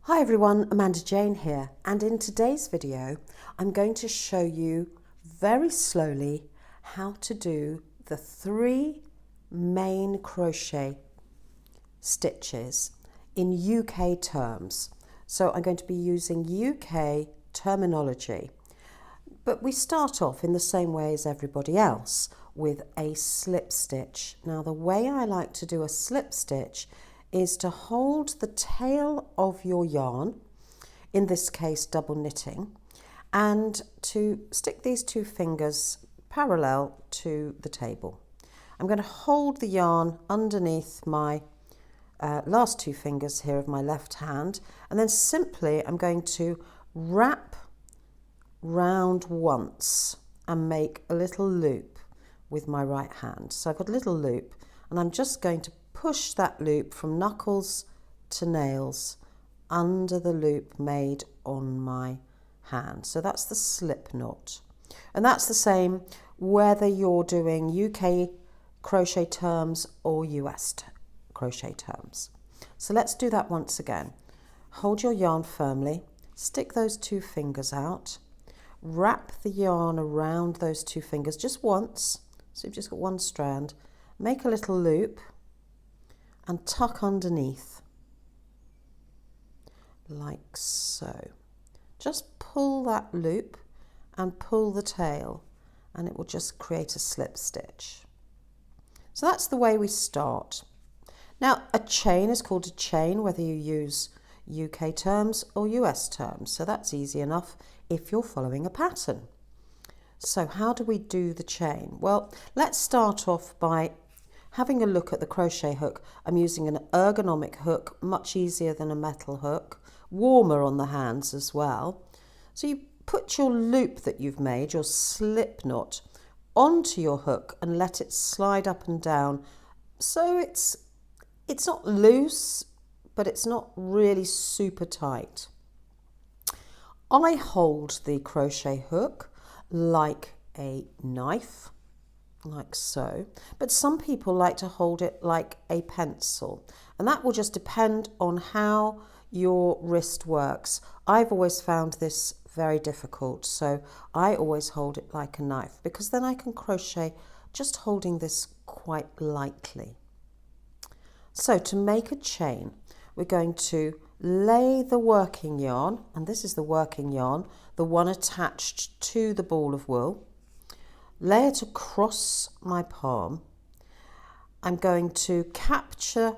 Hi everyone, Amanda Jane here, and in today's video I'm going to show you very slowly how to do the 3 main crochet stitches in UK terms. So I'm going to be using UK terminology, but we start off in the same way as everybody else with a slip stitch. Now the way I like to do a slip stitch is to hold the tail of your yarn, in this case double knitting, and to stick these 2 fingers parallel to the table. I'm going to hold the yarn underneath my last 2 fingers here of my left hand, and then simply I'm going to wrap round once and make a little loop with my right hand. So I've got a little loop and I'm just going to push that loop from knuckles to nails under the loop made on my hand. So that's the slip knot. And that's the same whether you're doing UK crochet terms or US crochet terms. So let's do that once again. Hold your yarn firmly, stick those 2 fingers out, wrap the yarn around those 2 fingers just once, so you've just got 1 strand, make a little loop and tuck underneath like so. Just pull that loop and pull the tail and it will just create a slip stitch. So that's the way we start. Now a chain is called a chain whether you use UK terms or US terms, so that's easy enough if you're following a pattern. So how do we do the chain? Well, let's start off by having a look at the crochet hook. I'm using an ergonomic hook, much easier than a metal hook, warmer on the hands as well. So you put your loop that you've made, your slip knot, onto your hook and let it slide up and down. So it's not loose, but it's not really super tight. I hold the crochet hook like a knife, like so, but some people like to hold it like a pencil, and that will just depend on how your wrist works. I've always found this very difficult, so I always hold it like a knife because then I can crochet just holding this quite lightly. So to make a chain, we're going to lay the working yarn, and this is the working yarn, the one attached to the ball of wool. Lay it across my palm. I'm going to capture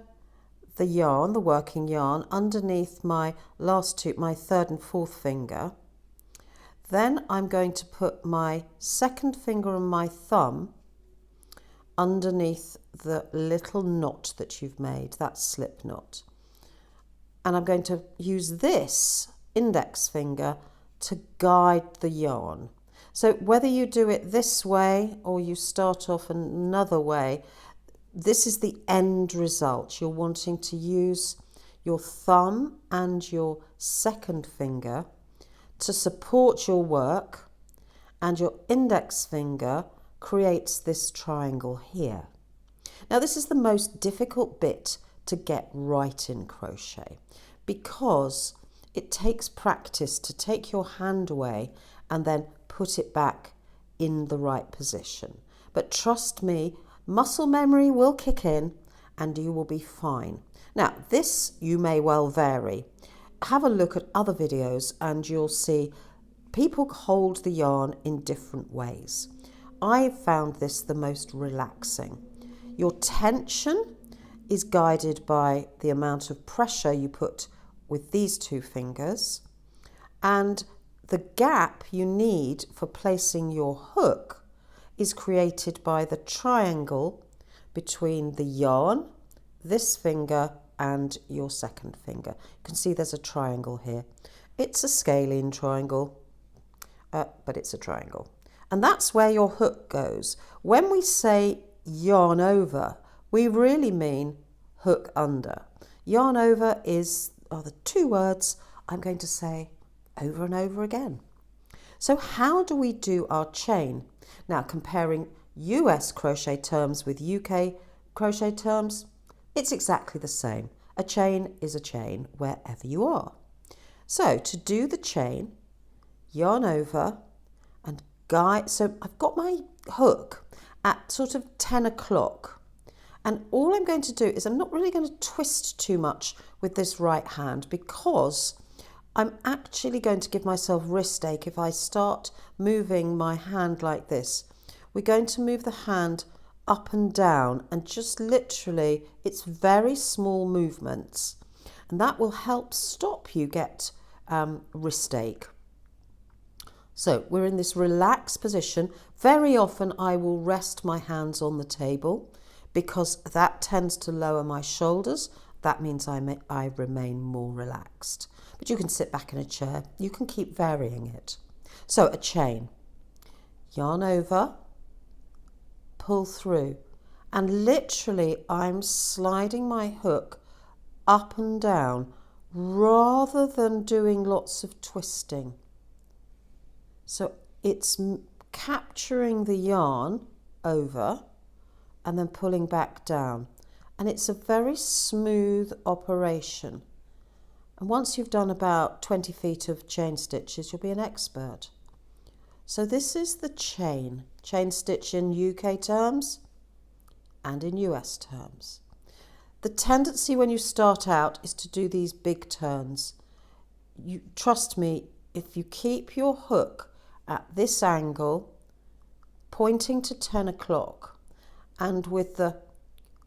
the yarn, the working yarn, underneath my last 2, my 3rd and 4th finger. Then I'm going to put my 2nd finger and my thumb underneath the little knot that you've made, that slip knot. And I'm going to use this index finger to guide the yarn. So whether you do it this way or you start off another way, this is the end result. You're wanting to use your thumb and your 2nd finger to support your work, and your index finger creates this triangle here. Now this is the most difficult bit to get right in crochet because it takes practice to take your hand away and then put it back in the right position. But trust me, muscle memory will kick in and you will be fine. Now this you may well vary. Have a look at other videos and you'll see people hold the yarn in different ways. I found this the most relaxing. Your tension is guided by the amount of pressure you put with these 2 fingers, and the gap you need for placing your hook is created by the triangle between the yarn, this finger, and your 2nd finger. You can see there's a triangle here. It's a scalene triangle, but it's a triangle. And that's where your hook goes. When we say yarn over, we really mean hook under. Yarn over are the 2 words I'm going to say over and over again. So how do we do our chain? Now comparing US crochet terms with UK crochet terms, it's exactly the same. A chain is a chain wherever you are. So to do the chain, yarn over and guide. So I've got my hook at sort of 10 o'clock. And all I'm going to do is I'm not really going to twist too much with this right hand because I'm actually going to give myself wrist ache if I start moving my hand like this. We're going to move the hand up and down and just literally, it's very small movements. And that will help stop you get wrist ache. So we're in this relaxed position. Very often I will rest my hands on the table because that tends to lower my shoulders. That means I remain more relaxed. But you can sit back in a chair. You can keep varying it. So a chain. Yarn over, pull through. And literally I'm sliding my hook up and down rather than doing lots of twisting. So it's capturing the yarn over and then pulling back down. And it's a very smooth operation. And once you've done about 20 feet of chain stitches, you'll be an expert. So this is the chain stitch in UK terms and in US terms. The tendency when you start out is to do these big turns. You trust me, if you keep your hook at this angle, pointing to 10 o'clock, and with the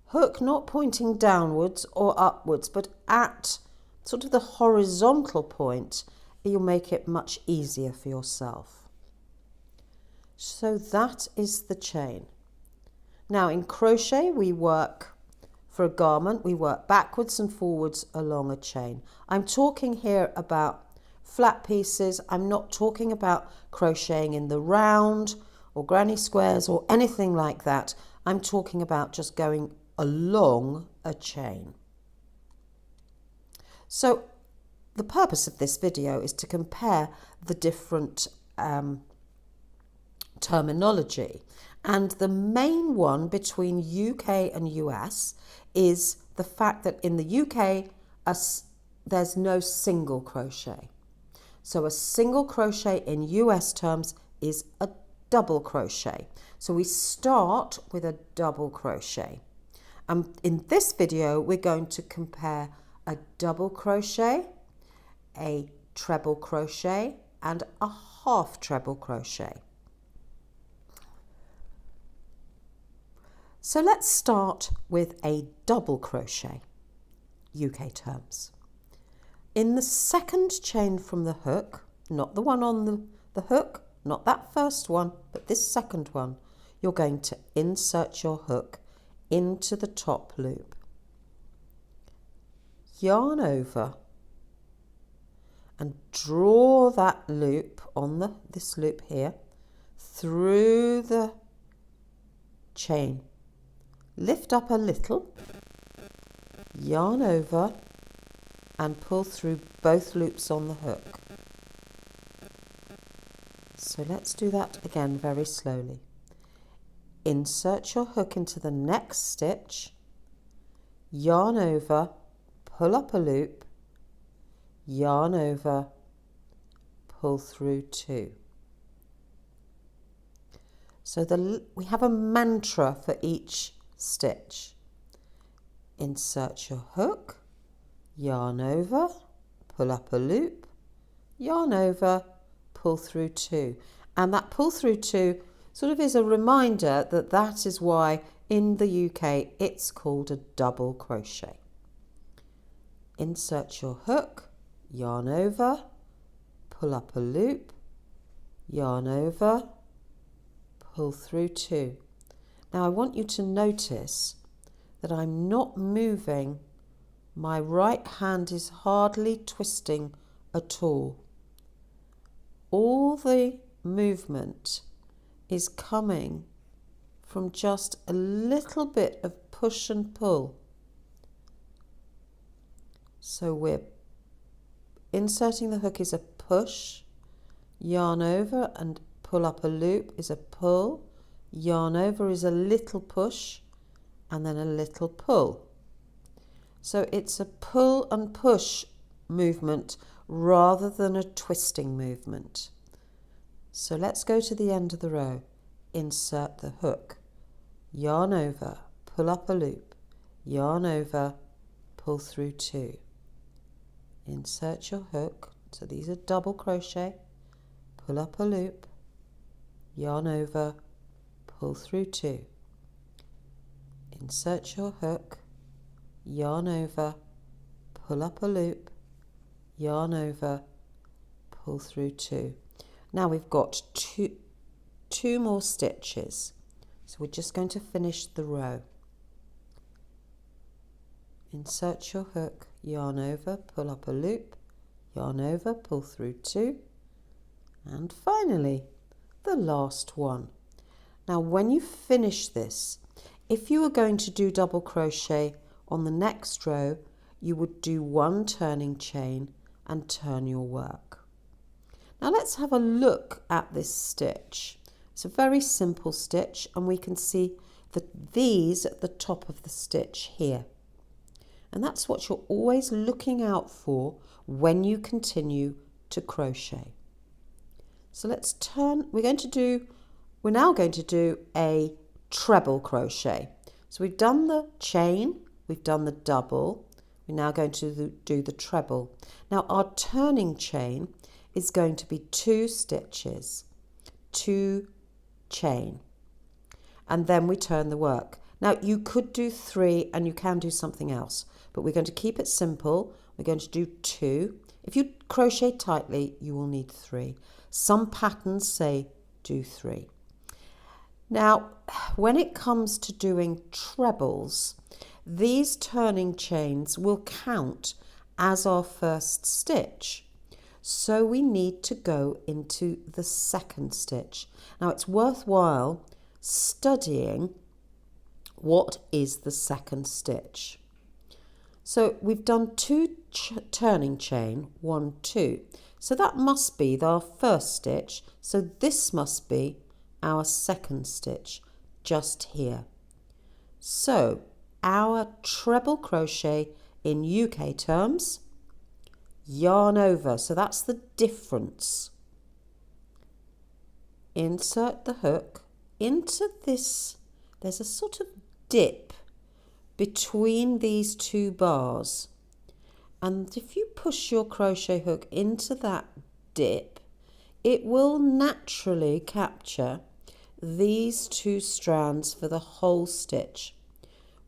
hook not pointing downwards or upwards, but at sort of the horizontal point, you'll make it much easier for yourself. So that is the chain. Now in crochet, we work for a garment, we work backwards and forwards along a chain. I'm talking here about flat pieces. I'm not talking about crocheting in the round or granny squares or anything like that. I'm talking about just going along a chain. So the purpose of this video is to compare the different terminology, and the main one between UK and US is the fact that in the UK there's no single crochet. So a single crochet in US terms is a double crochet. So we start with a double crochet. In this video, we're going to compare a double crochet, a treble crochet, and a half treble crochet. So let's start with a double crochet, UK terms. In the second chain from the hook, not the one on the hook, not that first one, but this second one, you're going to insert your hook into the top loop. Yarn over and draw that loop on this loop here through the chain. Lift up a little, yarn over and pull through both loops on the hook. So let's do that again very slowly. Insert your hook into the next stitch, yarn over, pull up a loop, yarn over, pull through two. So we have a mantra for each stitch. Insert your hook, yarn over, pull up a loop, yarn over, pull through two. And that pull through two sort of is a reminder that that is why in the UK it's called a double crochet. Insert your hook, yarn over, pull up a loop, yarn over, pull through two. Now I want you to notice that I'm not moving. My right hand is hardly twisting at all. All the movement is coming from just a little bit of push and pull. So we're inserting the hook is a push, yarn over and pull up a loop is a pull, yarn over is a little push and then a little pull. So it's a pull and push movement rather than a twisting movement. So let's go to the end of the row, insert the hook, yarn over, pull up a loop, yarn over, pull through 2. Insert your hook, so these are double crochet, pull up a loop, yarn over, pull through 2. Insert your hook, yarn over, pull up a loop, yarn over, pull through 2. Now we've got two more stitches, so we're just going to finish the row. Insert your hook, yarn over, pull up a loop, yarn over, pull through 2, and finally the last one. Now when you finish this, if you were going to do double crochet on the next row, you would do 1 turning chain and turn your work. Now let's have a look at this stitch. It's a very simple stitch, and we can see that these at the top of the stitch here. And that's what you're always looking out for when you continue to crochet. So let's turn, we're now going to do a treble crochet. So we've done the chain, we've done the double, we're now going to do the treble. Now our turning chain is going to be 2 stitches, 2 chain, and then we turn the work. Now you could do 3 and you can do something else, but we're going to keep it simple. We're going to do 2. If you crochet tightly, you will need 3. Some patterns say do 3. Now, when it comes to doing trebles, these turning chains will count as our first stitch. So we need to go into the second stitch. Now it's worthwhile studying what is the second stitch. So we've done 2 turning chain, 1, 2. So that must be our first stitch. So this must be our second stitch just here. So our treble crochet in UK terms, yarn over, so that's the difference. Insert the hook into this, there's a sort of dip between these 2 bars, and if you push your crochet hook into that dip, it will naturally capture these 2 strands for the whole stitch.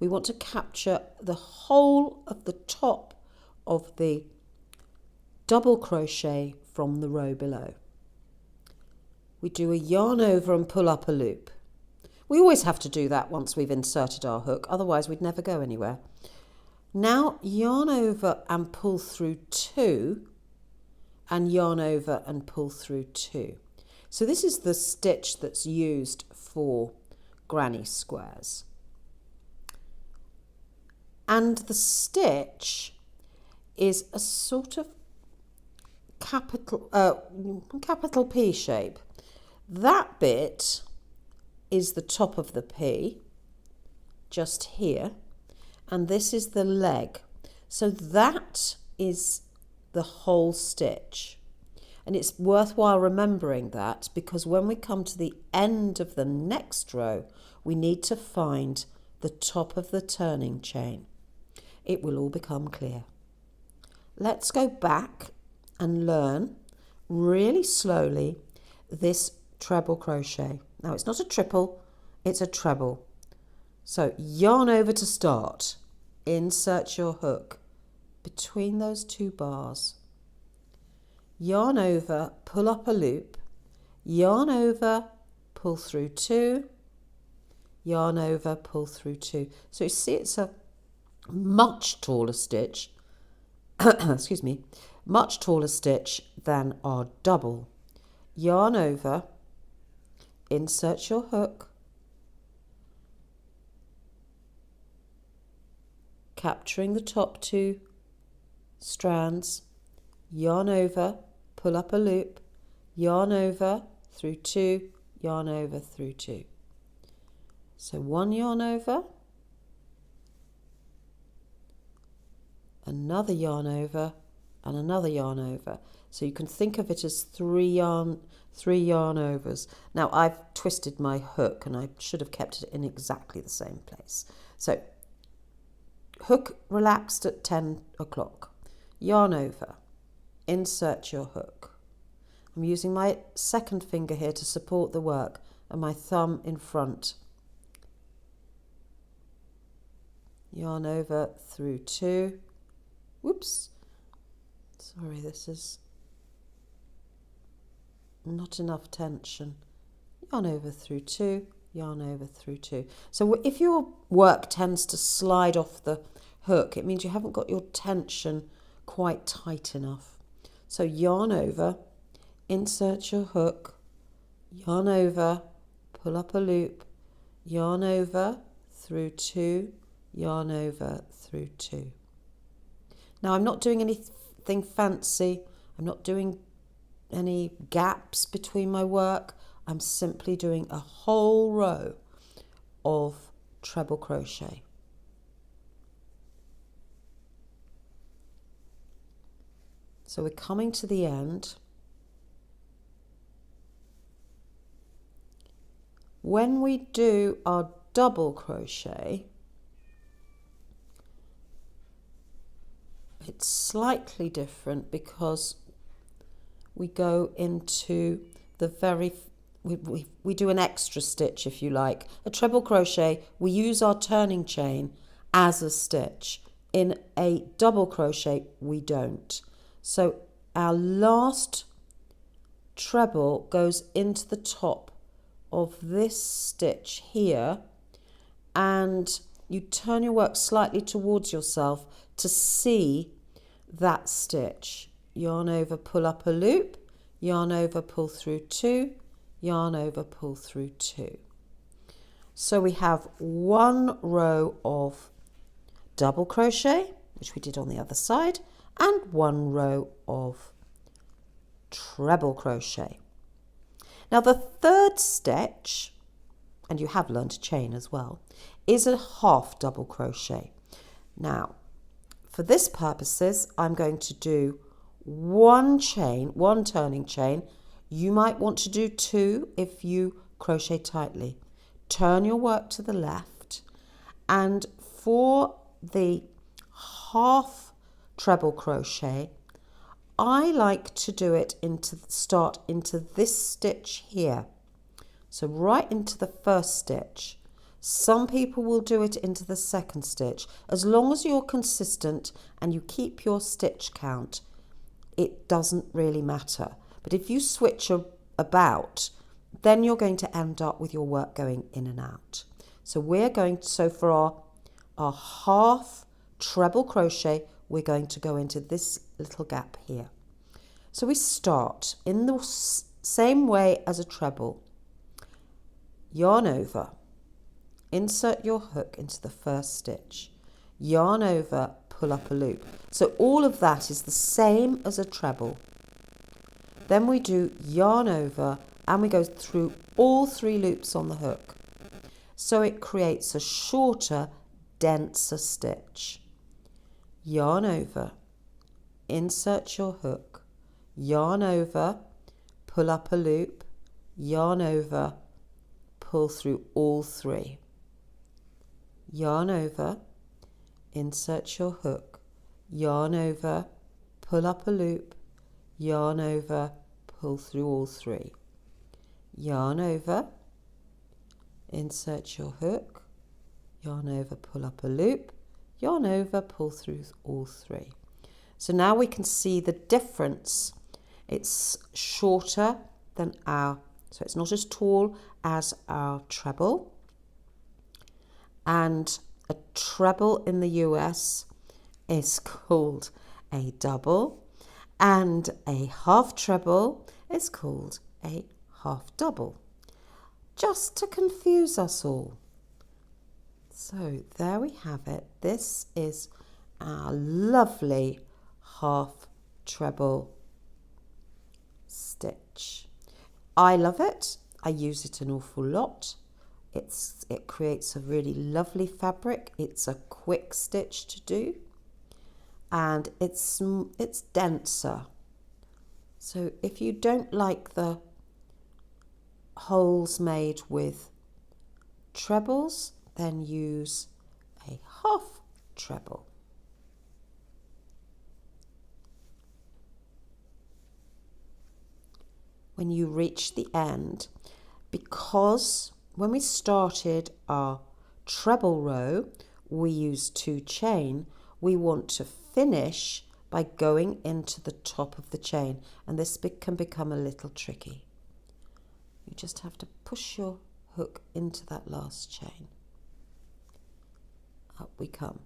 We want to capture the whole of the top of the double crochet from the row below. We do a yarn over and pull up a loop. We always have to do that once we've inserted our hook, otherwise we'd never go anywhere. Now yarn over and pull through 2, and yarn over and pull through 2. So this is the stitch that's used for granny squares. And the stitch is a sort of capital P shape. That bit is the top of the P, just here, and this is the leg. So that is the whole stitch. And it's worthwhile remembering that, because when we come to the end of the next row, we need to find the top of the turning chain. It will all become clear. Let's go back and learn really slowly this treble crochet. Now it's not a triple, it's a treble. So yarn over to start, insert your hook between those 2 bars, yarn over, pull up a loop, yarn over, pull through 2, yarn over, pull through 2. So you see it's a much taller stitch, excuse me, much taller stitch than our double. Yarn over, insert your hook, capturing the top 2 strands, yarn over, pull up a loop, yarn over through 2, yarn over through 2. So 1 yarn over, another yarn over, and another yarn over. So you can think of it as three yarn overs. Now I've twisted my hook and I should have kept it in exactly the same place. So hook relaxed at 10 o'clock, yarn over, insert your hook. I'm using my second finger here to support the work and my thumb in front. Yarn over through 2. Whoops, sorry, this is not enough tension. Yarn over through 2, yarn over through 2. So if your work tends to slide off the hook, it means you haven't got your tension quite tight enough. So yarn over, insert your hook, yarn over, pull up a loop, yarn over through 2, yarn over through 2. Now I'm not doing anything fancy, I'm not doing any gaps between my work, I'm simply doing a whole row of treble crochet. So we're coming to the end. When we do our double crochet, it's slightly different because we go into the we do an extra stitch, if you like. A treble crochet, we use our turning chain as a stitch. In a double crochet, we don't. So our last treble goes into the top of this stitch here, and you turn your work slightly towards yourself to see that stitch. Yarn over, pull up a loop, yarn over, pull through 2, yarn over, pull through 2. So we have one row of double crochet, which we did on the other side, and one row of treble crochet. Now the third stitch, and you have learned to chain as well, is a half double crochet. Now for this purposes, I'm going to do one chain, one turning chain. You might want to do 2 if you crochet tightly. Turn your work to the left, and for the half treble crochet, I like to do it start into this stitch here. So right into the first stitch. Some people will do it into the second stitch. As long as you're consistent and you keep your stitch count, it doesn't really matter. But if you switch about, then you're going to end up with your work going in and out. So for our half treble crochet, we're going to go into this little gap here. So we start in the same way as a treble. Yarn over, insert your hook into the first stitch, yarn over, pull up a loop. So all of that is the same as a treble. Then we do yarn over and we go through all 3 loops on the hook. So it creates a shorter, denser stitch. Yarn over, insert your hook, yarn over, pull up a loop, yarn over, pull through all 3. Yarn over, insert your hook, yarn over, pull up a loop, yarn over, pull through all 3. Yarn over, insert your hook, yarn over, pull up a loop, yarn over, pull through all 3. So now we can see the difference. It's shorter than so it's not as tall as our treble. And a treble in the US is called a double, and a half treble is called a half double, just to confuse us all. So there we have it. This is our lovely half treble stitch. I love it. I use it an awful lot. It creates a really lovely fabric. It's a quick stitch to do. and it's denser. So if you don't like the holes made with trebles, then use a half treble. When you reach the end, because when we started our treble row, we used 2 chain, we want to finish by going into the top of the chain, and this can become a little tricky. You just have to push your hook into that last chain. Up we come.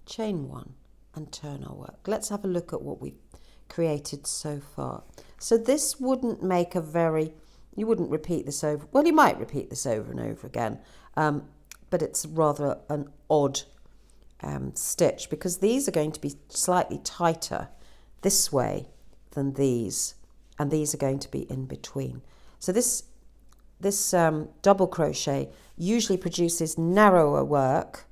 Chain 1 and turn our work. Let's have a look at what we've created so far. So this wouldn't make you wouldn't repeat this over, well, you might repeat this over and over again, but it's rather an odd stitch, because these are going to be slightly tighter this way than these, and these are going to be in between. So this double crochet usually produces narrower work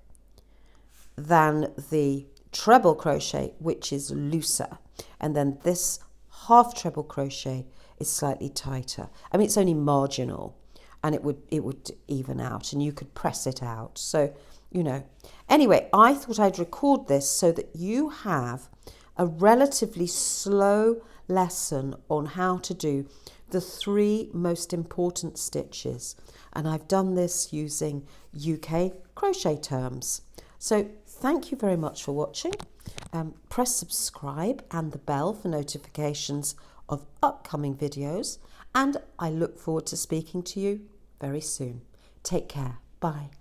than the treble crochet, which is looser, and then this half treble crochet is slightly tighter. I mean, it's only marginal, and it would even out, and you could press it out. So, you know, anyway, I thought I'd record this so that you have a relatively slow lesson on how to do the 3 most important stitches, and I've done this using UK crochet terms. So thank you very much for watching. Press subscribe and the bell for notifications of upcoming videos, and I look forward to speaking to you very soon. Take care. Bye.